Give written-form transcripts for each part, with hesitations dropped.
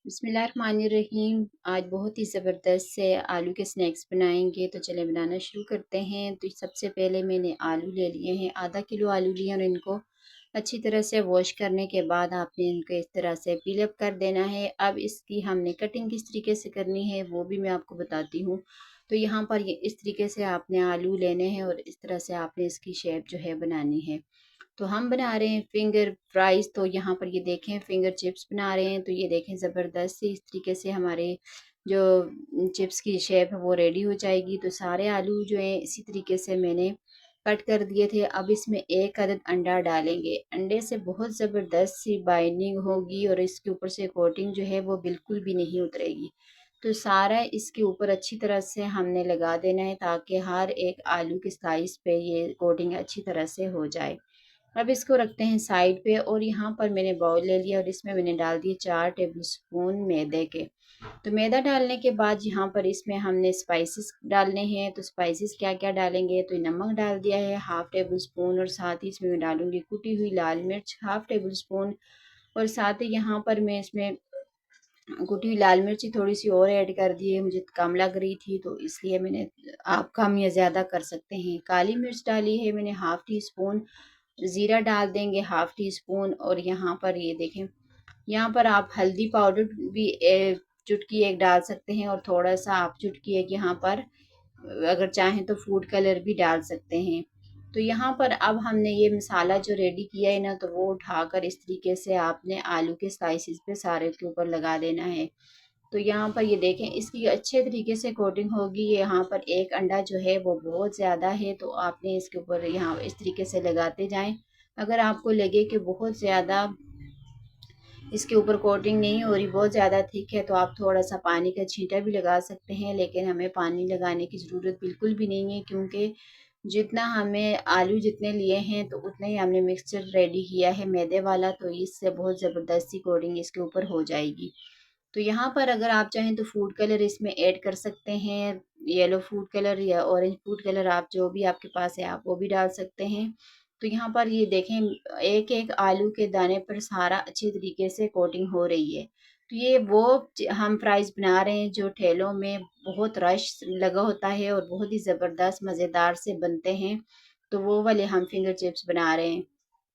बिस्मिल्लाहिर्रहमानिर्रहीम। आज बहुत ही ज़बरदस्त से आलू के स्नैक्स बनाएंगे, तो चले बनाना शुरू करते हैं। तो सबसे पहले मैंने आलू ले लिए हैं, आधा किलो आलू लिए और इनको अच्छी तरह से वॉश करने के बाद आपने इनको इस तरह से पील अप कर देना है। अब इसकी हमने कटिंग किस तरीके से करनी है वो भी मैं आपको बताती हूँ। तो यहाँ पर ये इस तरीके से आपने आलू लेने हैं और इस तरह से आपने इसकी शेप जो है बनानी है। तो हम बना रहे हैं फिंगर फ्राइज़। तो यहाँ पर ये देखें फिंगर चिप्स बना रहे हैं। तो ये देखें ज़बरदस्त सी इस तरीके से हमारे जो चिप्स की शेप है वो रेडी हो जाएगी। तो सारे आलू जो हैं इसी तरीके से मैंने कट कर दिए थे। अब इसमें एक अदद अंडा डालेंगे। अंडे से बहुत ज़बरदस्त सी बाइंडिंग होगी और इसके ऊपर से कोटिंग जो है वो बिल्कुल भी नहीं उतरेगी। तो सारा इसके ऊपर अच्छी तरह से हमने लगा देना है ताकि हर एक आलू के स्लाइस पे ये कोटिंग अच्छी तरह से हो जाए। अब इसको रखते हैं साइड पे और यहाँ पर मैंने बाउल ले लिया और इसमें मैंने डाल दिए 4 टेबलस्पून मैदे के। तो मैदा डालने के बाद यहाँ पर इसमें हमने स्पाइसेस डालने हैं। तो स्पाइसेस क्या क्या डालेंगे, तो नमक डाल दिया है हाफ टेबल स्पून और साथ ही इसमें मैं डालूंगी कुटी हुई लाल मिर्च हाफ टेबल स्पून। और साथ ही यहाँ पर मैं इसमें कुटी हुई लाल मिर्ची थोड़ी सी और ऐड कर दी है, मुझे कम लग रही थी तो इसलिए मैंने, आप कम या ज़्यादा कर सकते हैं। काली मिर्च डाली है मैंने हाफ टी स्पून। ज़ीरा डाल देंगे हाफ टी स्पून। और यहाँ पर ये देखें, यहाँ पर आप हल्दी पाउडर भी चुटकी एक डाल सकते हैं और थोड़ा सा आप चुटकी एक यहाँ पर अगर चाहें तो फूड कलर भी डाल सकते हैं। तो यहाँ पर अब हमने ये मसाला जो रेडी किया है ना, तो वो उठाकर इस तरीके से आपने आलू के स्लाइसिस पे सारे के ऊपर लगा देना है। तो यहाँ पर ये देखें इसकी अच्छे तरीके से कोटिंग होगी। यहाँ पर एक अंडा जो है वो बहुत ज़्यादा है, तो आपने इसके ऊपर यहाँ इस तरीके से लगाते जाएं। अगर आपको लगे कि बहुत ज़्यादा इसके ऊपर कोटिंग नहीं हो रही, बहुत ज़्यादा थिक है, तो आप थोड़ा सा पानी का छींटा भी लगा सकते हैं। लेकिन हमें पानी लगाने की ज़रूरत बिल्कुल भी नहीं है, क्योंकि जितना हमें आलू जितने लिए हैं तो उतना ही हमने मिक्सचर रेडी किया है मैदे वाला। तो इससे बहुत ज़बरदस्त सी कोटिंग इसके ऊपर हो जाएगी। तो यहाँ पर अगर आप चाहें तो फूड कलर इसमें ऐड कर सकते हैं, येलो फूड कलर या ऑरेंज फूड कलर, आप जो भी आपके पास है आप वो भी डाल सकते हैं। तो यहाँ पर ये देखें एक एक आलू के दाने पर सारा अच्छी तरीके से कोटिंग हो रही है। तो ये वो हम फ्राइज़ बना रहे हैं जो ठेलों में बहुत रश लगा होता है और बहुत ही ज़बरदस्त मज़ेदार से बनते हैं। तो वो वाले हम फिंगर चिप्स बना रहे हैं।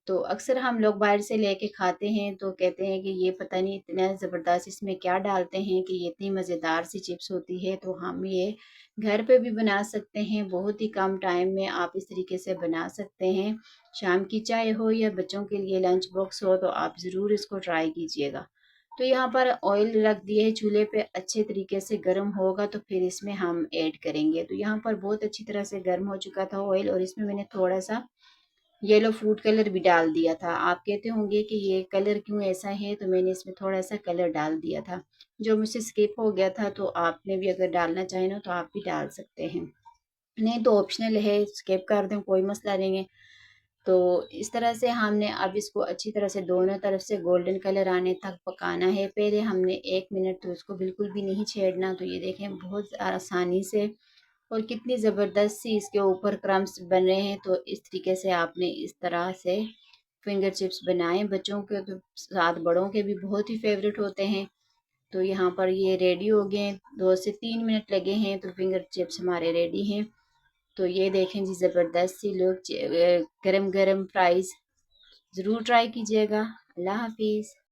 तो अक्सर हम लोग बाहर से लेके खाते हैं तो कहते हैं कि ये पता नहीं इतना ज़बरदस्त इसमें क्या डालते हैं कि ये इतनी मज़ेदार सी चिप्स होती है। तो हम ये घर पे भी बना सकते हैं, बहुत ही कम टाइम में आप इस तरीके से बना सकते हैं। शाम की चाय हो या बच्चों के लिए लंच बॉक्स हो, तो आप ज़रूर इसको ट्राई कीजिएगा। तो यहाँ पर ऑयल रख दिए है चूल्हे पे, अच्छे तरीके से गर्म होगा तो फिर इसमें हम ऐड करेंगे। तो यहाँ पर बहुत अच्छी तरह से गर्म हो चुका था ऑयल और इसमें मैंने थोड़ा सा येलो फूड कलर भी डाल दिया था। आप कहते होंगे कि ये कलर क्यों ऐसा है, तो मैंने इसमें थोड़ा सा कलर डाल दिया था जो मुझसे स्किप हो गया था। तो आपने भी अगर डालना चाहें ना तो आप भी डाल सकते हैं, नहीं तो ऑप्शनल है, स्किप कर दें कोई मसला नहीं है। तो इस तरह से हमने अब इसको अच्छी तरह से दोनों तरफ से गोल्डन कलर आने तक पकाना है। पहले हमने 1 मिनट तो इसको बिल्कुल भी नहीं छेड़ना। तो ये देखें बहुत आसानी से और कितनी ज़बरदस्त सी इसके ऊपर क्रम्स बन रहे हैं। तो इस तरीके से आपने इस तरह से फिंगर चिप्स बनाएं, बच्चों के तो साथ बड़ों के भी बहुत ही फेवरेट होते हैं। तो यहाँ पर ये रेडी हो गए, 2 से 3 मिनट लगे हैं तो फिंगर चिप्स हमारे रेडी हैं। तो ये देखें जी ज़बरदस्त सी लोग गरम गरम फ्राइज़ ज़रूर ट्राई कीजिएगा। अल्लाह हाफिज़।